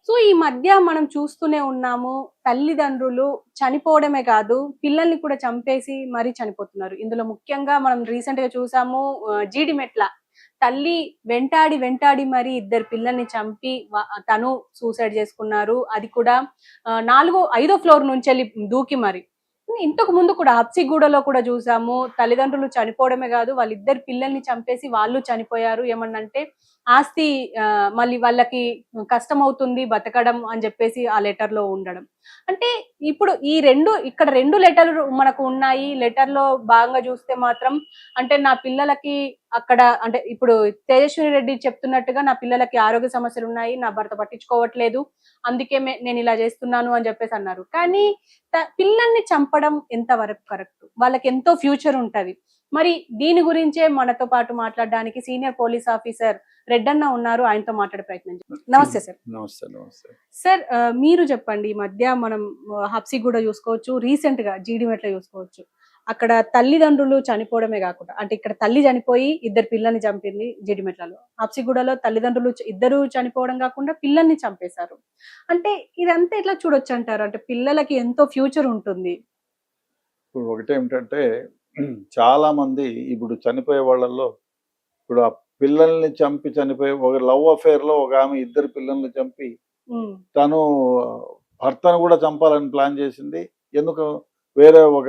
So ఈ మధ్య మనం చూస్తూనే ఉన్నాము. తల్లిదండ్రులు చనిపోవడమే కాదు, పిల్లల్ని కూడా చంపేసి మరీ చనిపోతున్నారు. ఇందులో ముఖ్యంగా మనం రీసెంట్‌గా చూసాము. జీడిమెట్ల తల్లి వెంటాడి, వెంటాడి మరి ఇద్దరు పిల్లల్ని చంపి తను సూసైడ్ చేసుకున్నారు. అది కూడా నాలుగో, ఐదో ఫ్లోర్ నుంచెళ్ళి దూకి మరి. ఇంతకు ముందు కూడా హబ్సిగూడలో కూడా చూసాము. తల్లిదండ్రులు చనిపోవడమే కాదు, వాళ్ళిద్దరు పిల్లల్ని చంపేసి వాళ్ళు చనిపోయారు. ఏమన్నంటే ఆస్తి మళ్ళీ వాళ్ళకి కష్టమవుతుంది బతకడం అని జెప్పేసి ఆ లెటర్‌లో ఉండడం. అంటే ఇప్పుడు ఈ 2 ఇక్కడ 2 లెటర్‌లు మనకు ఉన్నాయి. లెటర్‌లో భాగంగా జూస్తే మాత్రం అంటే నా పిల్లలకి అక్కడ అంటే ఇప్పుడు తేజస్విని రెడ్డి చెప్తున్నట్టుగా నా పిల్లలకి ఆరోగ్య సమస్యలున్నాయి. నా భర్త పట్టించుకోవట్లేదు. అందుకే నేనిలా జేస్తున్నాను అని జెప్పేసి అన్నారు. కానీ పిల్లల్ని చంపడం ఎంత వరకు కరెక్ట్? వాళ్ళకెంతో ఫ్యూచర్ ఉంటది. మరి దీని గురించే మనతో పాటు మాట్లాడడానికి సీనియర్ పోలీస్ ఆఫీసర్ రెడ్డన్న ఉన్నారు. ఆయనతో మాట్లాడే ప్రయత్నం చేద్దాం. నమస్తే సార్. నమస్తే. నమస్తే సార్. మీరు చెప్పండి. ఈ మధ్య మనం హబ్సిగూడ చూసుకోవచ్చు, రీసెంట్‌గా జీడిమెట్ల చూసుకోవచ్చు. అక్కడ తల్లిదండ్రులు చనిపోవడమే కాకుండా అంటే ఇక్కడ తల్లి చనిపోయి ఇద్దరు పిల్లల్ని చంపింది జీడిమెట్లలో. హబ్సిగూడలో తల్లిదండ్రులు ఇద్దరు చనిపోవడం కాకుండా పిల్లల్ని చంపేశారు. అంటే ఇదంతా ఎట్లా చూడొచ్చంటారు? అంటే పిల్లలకి ఎంతో ఫ్యూచర్ ఉంటుంది. ఇప్పుడు ఒకటేమిటంటే చాలా మంది ఇప్పుడు చనిపోయే వాళ్ళల్లో ఇప్పుడు ఆ పిల్లల్ని చంపి చనిపోయే ఒక లవ్ అఫేర్ లో ఒక ఆమె ఇద్దరు పిల్లల్ని చంపి తను భర్తను కూడా చంపాలని ప్లాన్ చేసింది. ఎందుకు వేరే ఒక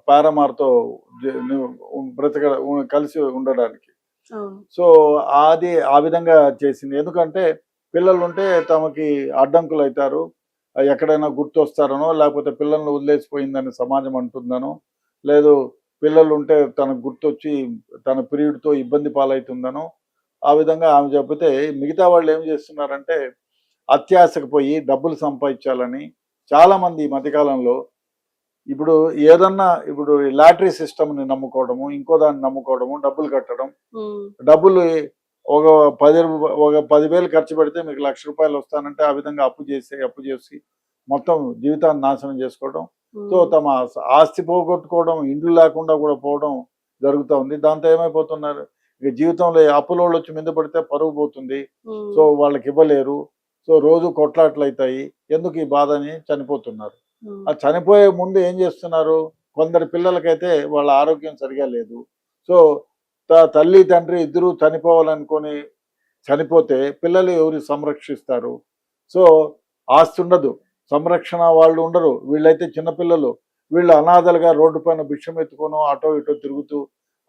పారమార్తో బ్రతక కలిసి ఉండడానికి. సో అది ఆ విధంగా చేసింది. ఎందుకంటే పిల్లలు ఉంటే తమకి అడ్డంకులు అవుతారు, ఎక్కడైనా గుర్తొస్తారనో, లేకపోతే పిల్లల్ని వదిలేసిపోయిందని సమాజం అంటుందనో, లేదు పిల్లలు ఉంటే తనకు గుర్తొచ్చి తన పీరియడ్తో ఇబ్బంది పాలవుతుందనో ఆ విధంగా ఆమె చెబితే మిగతా వాళ్ళు ఏం చేస్తున్నారంటే అత్యాశకు పోయి డబ్బులు సంపాదించాలని చాలామంది ఈ మధ్యకాలంలో ఇప్పుడు ఏదన్నా ఇప్పుడు లాటరీ సిస్టమ్ని నమ్ముకోవడము, ఇంకో దాన్ని నమ్ముకోవడము, డబ్బులు కట్టడం, డబ్బులు ఒక 10,000 ఖర్చు పెడితే మీకు ₹1,00,000 వస్తానంటే ఆ విధంగా అప్పు చేసి మొత్తం జీవితాన్ని నాశనం చేసుకోవడం. సో తమ ఆస్తి పోగొట్టుకోవడం, ఇండ్లు లేకుండా కూడా పోవడం జరుగుతూ ఉంది. దాంతో ఏమైపోతున్నారు, ఇక జీవితంలో అప్పులోళ్ళు వచ్చి మీద పడితే పరుగు పోతుంది. సో వాళ్ళకి ఇవ్వలేరు. సో రోజు కొట్లాట్లు అవుతాయి. ఎందుకు ఈ బాధ అని చనిపోతున్నారు. ఆ చనిపోయే ముందు ఏం చేస్తున్నారు, కొందరు పిల్లలకైతే వాళ్ళ ఆరోగ్యం సరిగా లేదు. సో తల్లి తండ్రి ఇద్దరు చనిపోవాలనుకొని చనిపోతే పిల్లలు ఎవరు సంరక్షిస్తారు? సో ఆస్తి ఉండదు, సంరక్షణ వాళ్ళు ఉండరు. వీళ్ళైతే చిన్నపిల్లలు, వీళ్ళు అనాథలుగా రోడ్డు పైన భిక్షం ఎత్తుకోనో అటో ఇటో తిరుగుతూ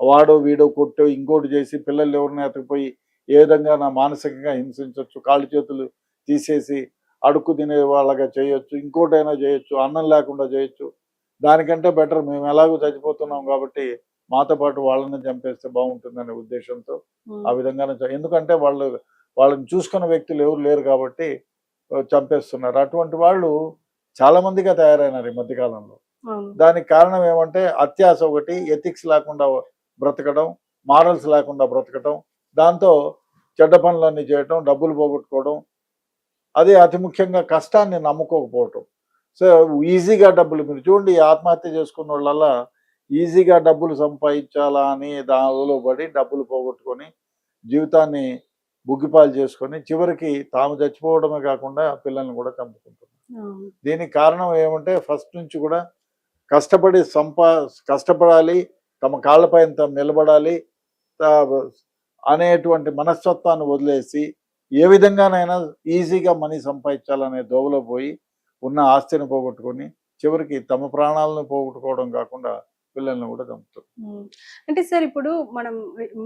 వాడో వీడో కొట్టో ఇంకోటి చేసి పిల్లలు ఎవరిని ఎత్తకపోయి ఏ విధంగా మానసికంగా హింసించవచ్చు, కాళ్ళు చేతులు తీసేసి అడుక్కు తినే వాళ్ళగా చేయొచ్చు, ఇంకోటైనా చేయొచ్చు, అన్నం లేకుండా చేయొచ్చు. దానికంటే బెటర్ మేము ఎలాగో చచ్చిపోతున్నాం కాబట్టి మాతో పాటు వాళ్ళని చంపేస్తే బాగుంటుందనే ఉద్దేశంతో ఆ విధంగానే ఎందుకంటే వాళ్ళని చూసుకున్న వ్యక్తులు ఎవరు లేరు కాబట్టి చంపేస్తున్నారు. అటువంటి వాళ్ళు చాలా మందిగా తయారైనారు ఈ మధ్యకాలంలో. దానికి కారణం ఏమంటే అత్యాశ ఒకటి, ఎథిక్స్ లేకుండా బ్రతకడం, మారల్స్ లేకుండా బ్రతకడం, దాంతో చెడ్డ పనులన్నీ చేయటం, డబ్బులు పోగొట్టుకోవడం, అదే అతి ముఖ్యంగా కష్టాన్ని నమ్ముకోకపోవటం. సో ఈజీగా డబ్బులు మీరు చూడండి, ఆత్మహత్య చేసుకున్న వాళ్ళ ఈజీగా డబ్బులు సంపాదించాలా అని దానిలో పడి డబ్బులు పోగొట్టుకొని జీవితాన్ని బుగ్గిపాలు చేసుకొని చివరికి తాము చచ్చిపోవడమే కాకుండా పిల్లల్ని కూడా చంపుకుంటున్నారు. దీనికి కారణం ఏమంటే ఫస్ట్ నుంచి కూడా కష్టపడాలి, తమ కాళ్ళపైన తాము నిలబడాలి అనేటువంటి మనస్తత్వాన్ని వదిలేసి ఏ విధంగానైనా ఈజీగా మనీ సంపాదించాలనే దోవలో పోయి ఉన్న ఆస్తిని పోగొట్టుకొని చివరికి తమ ప్రాణాలను పోగొట్టుకోవడం కాకుండా పిల్లల్ని కూడా చంపుతారు. అంటే సార్ ఇప్పుడు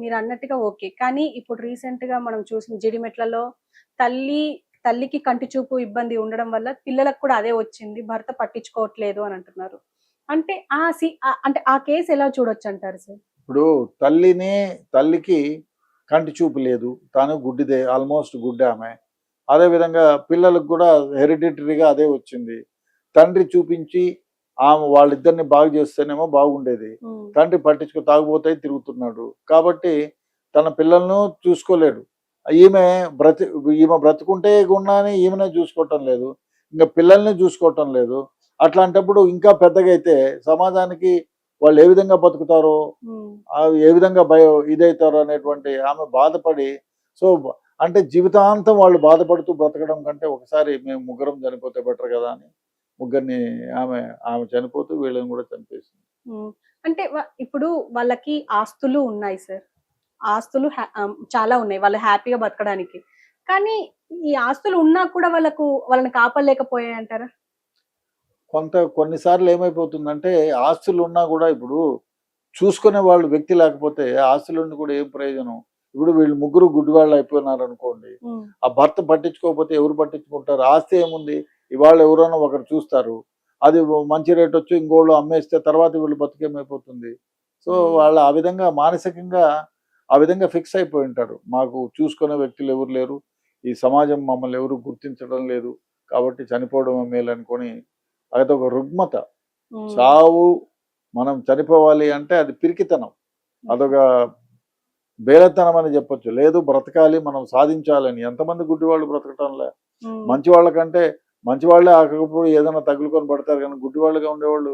మీరు అన్నట్టుగా ఓకే, కానీ ఇప్పుడు రీసెంట్ గా మనం చూసిన జీడిమెట్లలో తల్లికి కంటి చూపు ఇబ్బంది ఉండడం వల్ల పిల్లలకు కూడా అదే వచ్చింది, భర్త పట్టించుకోవట్లేదు అని అంటున్నారు. అంటే ఆ కేసు ఎలా చూడొచ్చు అంటారు సార్? ఇప్పుడు తల్లికి కంటి చూపు లేదు, తాను గుడ్డిదే, ఆల్మోస్ట్ గుడ్డి ఆమె. అదేవిధంగా పిల్లలకు కూడా హెరిడిటరీగా అదే వచ్చింది. తండ్రి చూపించి వాళ్ళిద్దరిని బాగు చేస్తేనేమో బాగుండేది. తండ్రి తాగుబోతాయి తిరుగుతున్నాడు కాబట్టి తన పిల్లలను చూసుకోలేడు. ఈమె బ్రతుకుంటే గున్నాని ఈమెనే చూసుకోవటం లేదు, ఇంకా పిల్లల్ని చూసుకోవటం లేదు. అట్లాంటప్పుడు ఇంకా పెద్దగా అయితే సమాజానికి వాళ్ళు ఏ విధంగా బతుకుతారో, ఏ విధంగా ఇదవుతారో అనేటువంటి ఆమె బాధపడి, సో అంటే జీవితాంతం వాళ్ళు బాధపడుతూ బ్రతకడం కంటే ఒకసారి మేము ముగ్గురం చనిపోతే బెటర్ కదా అని ముగ్గురిని ఆమె ఆమె చనిపోతూ వీళ్ళని కూడా చంపేసింది. హ్మ్. అంటే ఇప్పుడు వాళ్ళకి ఆస్తులు ఉన్నాయి సార్. ఆస్తులు చాలా ఉన్నాయి. వాళ్ళు హ్యాపీగా బతకడానికి. కానీ ఈ ఆస్తులు ఉన్నా కూడా వాళ్ళని కాపాడలేకపోయాయంటారా? కొన్నిసార్లు ఏమైపోతుందంటే ఆస్తులు ఉన్నా కూడా ఇప్పుడు చూసుకునే వాళ్ళు వ్యక్తి లేకపోతే ఆస్తులుండి కూడా ఏం ప్రయోజనం? ఇప్పుడు వీళ్ళు ముగ్గురు గుడ్డివాళ్ళు అయిపోయినారు అనుకోండి. హ్మ్. ఆ భర్త పట్టించుకోకపోతే ఎవరు పట్టించుకుంటారు? ఆస్తి ఏముంది? ఇవాళ ఎవరైనా ఒకరు చూస్తారు. అది మంచి రేట్ వచ్చి ఇంకోళ్ళు అమ్మేస్తే తర్వాత వీళ్ళు బతుకేమైపోతుంది? సో, హ్మ్. వాళ్ళు ఆ విధంగా మానసికంగా ఆ విధంగా ఫిక్స్ అయిపోయి ఉంటారు. మాకు చూసుకునే వ్యక్తులు ఎవరు లేరు. ఈ సమాజం మమ్మల్ని ఎవరు గుర్తించడం లేదు. కాబట్టి చనిపోవడమే మేలనుకోని అదొక రుగ్మత. హ్మ్. చావు మనం చనిపోవాలి అంటే అది పిరికితనం. అదొక బేలతనం అని చెప్పొచ్చు. లేదు బ్రతకాలి, మనం సాధించాలని. ఎంతమంది గుడ్డివాళ్ళు బ్రతకటంలే. హ్మ్. మంచి వాళ్ళకంటే మంచివాళ్ళే ఆకకపోయి ఏదైనా తగులుకొని పడతారు కానీ గుడ్డివాళ్ళుగా ఉండేవాళ్ళు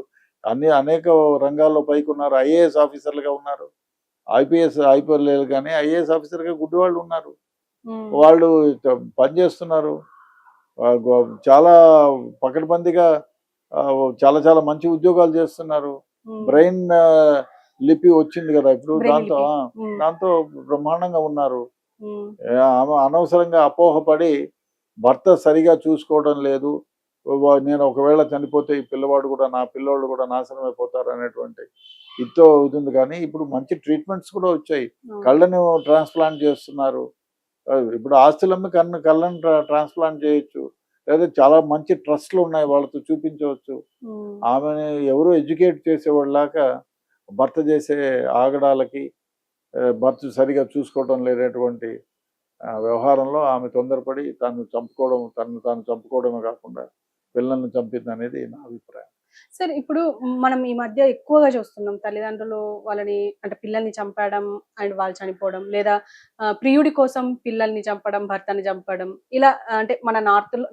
అనేక రంగాల్లో పైకున్నారు. ఐఏఎస్ ఆఫీసర్లుగా ఉన్నారు. ఐపీఎస్ లేదు కానీ ఐఏఎస్ ఆఫీసర్‌గా గుడ్డివాళ్ళు ఉన్నారు. హ్మ్. వాళ్ళు పని చేస్తున్నారు. చాలా పకడ్బందీగా చాలా చాలా మంచి ఉద్యోగాలు చేస్తున్నారు. హ్మ్. బ్రెయిన్ లిపి వచ్చింది కదా! ఇప్పుడు బ్రెయిన్ దాంతో లిపి. హ్మ్. దాంతో బ్రహ్మాండంగా ఉన్నారు. హ్మ్. ఆమె అనవసరంగా అపోహపడి భర్త సరిగా చూసుకోవడం లేదు. నేను ఒకవేళ చనిపోతే ఈ పిల్లవాడు కూడా నా పిల్లోళ్ళు కూడా నాశనం అయిపోతారు అనేటువంటి ఇది ఉంది కానీ ఇప్పుడు మంచి ట్రీట్మెంట్స్ కూడా వచ్చాయి. అవును. కళ్ళను ట్రాన్స్‌ప్లాంట్ చేస్తున్నారు. ఇప్పుడు ఆస్తులమ్మి కళ్ళని ట్రాన్స్‌ప్లాంట్ చేయొచ్చు. లేదా చాలా మంచి ట్రస్ట్‌లు ఉన్నాయి. వాళ్ళతో చూపించవచ్చు. హ్మ్. ఆమెని ఎవరు ఎడ్యుకేట్ చేసేవాళ్ళలాగా భర్త చేసే ఆగడాలకి భర్త సరిగా చూసుకోవడం లేనటువంటి వ్యవహారంలో ఆమె తొందరపడి తనను తాను చంపుకోవడమే కాకుండా పిల్లల్ని చంపిందనేది నా అభిప్రాయం. సరే ఇప్పుడు మనం ఈ మధ్య ఎక్కువగా చూస్తున్నాం. తల్లిదండ్రులు వాళ్ళని అంటే పిల్లల్ని చంపడం అండ్ వాళ్ళు చనిపోవడం. లేదా ప్రియుడి కోసం పిల్లల్ని చంపడం, భర్తని చంపడం. ఇలా అంటే మన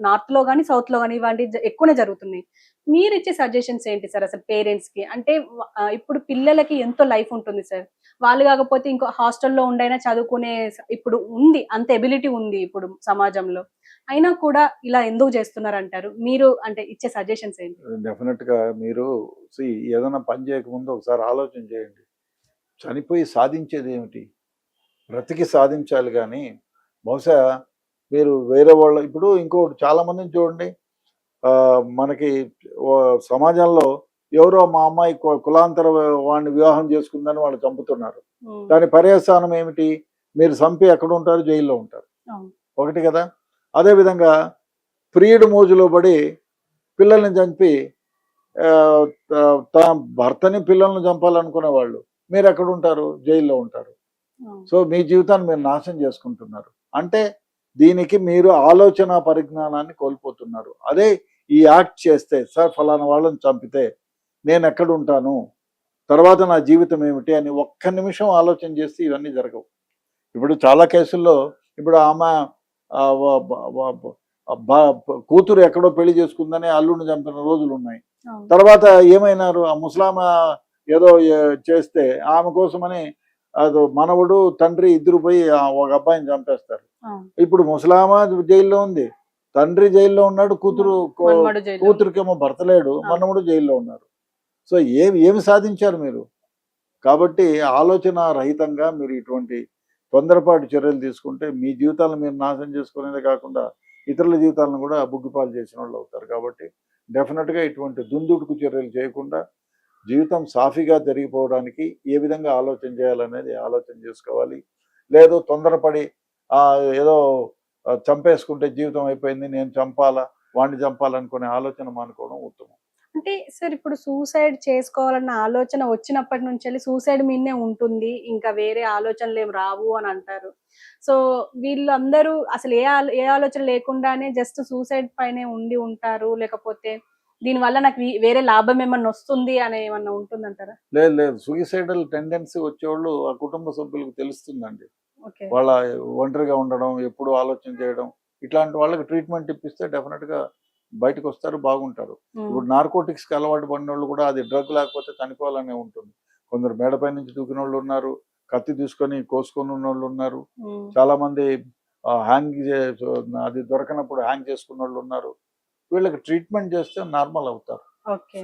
నార్త్‌లో గాని, సౌత్‌లో గాని ఇలాంటివి ఎక్కువనే జరుగుతున్నాయి. మీరిచ్చే సజెషన్స్ ఏంటి సార్ అసలు పేరెంట్స్‌కి? అంటే ఇప్పుడు పిల్లలకి ఎంతో లైఫ్ ఉంటుంది సార్. వాళ్ళు కాకపోతే ఇంకో హాస్టల్‌లో ఉండైనా చదువుకునే ఇప్పుడు ఉంది. అంత ఎబిలిటీ ఉంది ఇప్పుడు సమాజంలో. అయినా కూడా ఇలా ఎందుకు చేస్తున్నారంటారు? మీరు అంటే ఇచ్చే సజెషన్స్ ఏంటి? డెఫినెట్‌గా మీరు సీ ఏదైనా పని చేయకముందు ఒకసారి ఆలోచన చేయండి. చనిపోయి సాధించేదేమిటి? బ్రతికి సాధించాలి గానీ, బహుశా మీరు వేరే వాళ్ళ ఇప్పుడు ఇంకోటి చాలా మందిని చూడండి. మనకి సమాజంలో ఎవరో మా అమ్మాయి కులాంతర వాడిని వివాహం చేసుకుందని వాళ్ళు చంపుతున్నారు. హ్మ్. దాని పర్యవసానం ఏమిటి? మీరు చంపి ఎక్కడుంటారు? జైల్లో ఉంటారు. అవును. ఒకటి కదా! అదేవిధంగా ప్రియుడి మోజులో పడి పిల్లల్ని చంపి ఆహ్, త తన భర్తని, పిల్లల్ని చంపాలనుకునేవాళ్ళు మీరెక్కడుంటారు? జైల్లో ఉంటారు. అవును. సో, మీ జీవితాన్ని మీరు నాశనం చేసుకుంటున్నారు. అంటే దీనికి మీరు ఆలోచనా పరిజ్ఞానాన్ని కోల్పోతున్నారు. అదే ఈ యాక్ట్ చేస్తే, సార్ ఫలానా వాళ్ళని చంపితే నేనెక్కడుంటాను? తర్వాత నా జీవితం ఏమిటి? అని ఒక్క నిమిషం ఆలోచన చేస్తే ఇవన్నీ జరగవు. ఇప్పుడు చాలా కేసుల్లో ఇప్పుడు ఆమె ఆహ్, వ బ వ బ బ కూతురు ఎక్కడో పెళ్లి చేసుకుందని అల్లుడిని చంపిన రోజులున్నాయి. అవును. తర్వాత ఏమైనారు? ఆ ముసలామె ఏదో చేస్తే ఆమె కోసమని మనవడు, తండ్రి ఇద్దరు పోయి ఒక అబ్బాయిని చంపేస్తారు. అవును. ఇప్పుడు ముసలామె జైల్లో ఉంది. తండ్రి జైల్లో ఉన్నాడు. మన్మడు జైల్‌లో ఉన్నాడు. కూతురికేమో భర్త లేడు. అవును. మనవడు జైల్లో ఉన్నారు. సో, ఏమి సాధించారు మీరు? కాబట్టి ఆలోచన రహితంగా మీరు ఇటువంటి తొందరపాటు చర్యలు తీసుకుంటే మీ జీవితాలను మీరు నాశనం చేసుకునేదే కాకుండా ఇతరుల జీవితాలను కూడా బుగ్గిపాలు చేసిన వాళ్ళు అవుతారు. కాబట్టి డెఫినెట్‌గా ఇటువంటి దుందుడుకు చర్యలు చేయకుండా జీవితం సాఫీగా జరిగిపోవడానికి ఏ విధంగా ఆలోచన చేయాలనేది ఆలోచన చేసుకోవాలి. లేదు తొందరపడి ఏదో చంపేసుకుంటే జీవితం అయిపోయింది. నేను చంపాలా, వాడిని చంపాలనుకునే ఆలోచన మానుకోవడం ఉత్తమం. అంటే సార్ ఇప్పుడు సూసైడ్ చేసుకోవాలన్న ఆలోచన వచ్చినప్పటి నుంచెల్లి సూసైడ్ మీదనే ఉంటుంది. ఇంకా వేరే ఆలోచనలేమి రావు అని అంటారు. సో, వీళ్ళందరూ అసలు ఏ ఆలోచన లేకుండానే జస్ట్ సూసైడ్ పైనే ఉండి ఉంటారు. లేకపోతే దీనివల్ల నాకు వేరే లాభం ఏమన్నా వస్తుంది అని ఏమన్నా ఉంటుందంటారా? లేదు. సూయిసైడల్ టెండెన్సీ వచ్చేవాళ్ళు ఆ కుటుంబ సభ్యులకు తెలుస్తుందండి. ఓకే. వాళ్ళ ఒంటరిగా ఉండడం, ఎప్పుడు ఆలోచన చేయడం, ఇట్లాంటి వాళ్ళకి ట్రీట్మెంట్ ఇప్పిస్తే డెఫినిట్‌గా బయటకొస్తారు, బాగుంటారు. హ్మ్. ఇప్పుడు నార్కోటిక్స్‌కి అలవాటు పడినోళ్ళు కూడా అది డ్రగ్ లేకపోతే చనిపోవాలనే ఉంటుంది. కొందరు మేడపై నుంచి దూకినోళ్ళున్నారు, కత్తి తీసుకొని కోసుకొనున్నోళ్ళున్నారు. హ్మ్. చాలామంది హ్యాంగ్ అది దొరకనప్పుడు హ్యాంగ్ చేసుకున్న వాళ్ళు ఉన్నారు. వీళ్ళకి ట్రీట్మెంట్ చేస్తే నార్మల్ అవుతారు. ఓకే.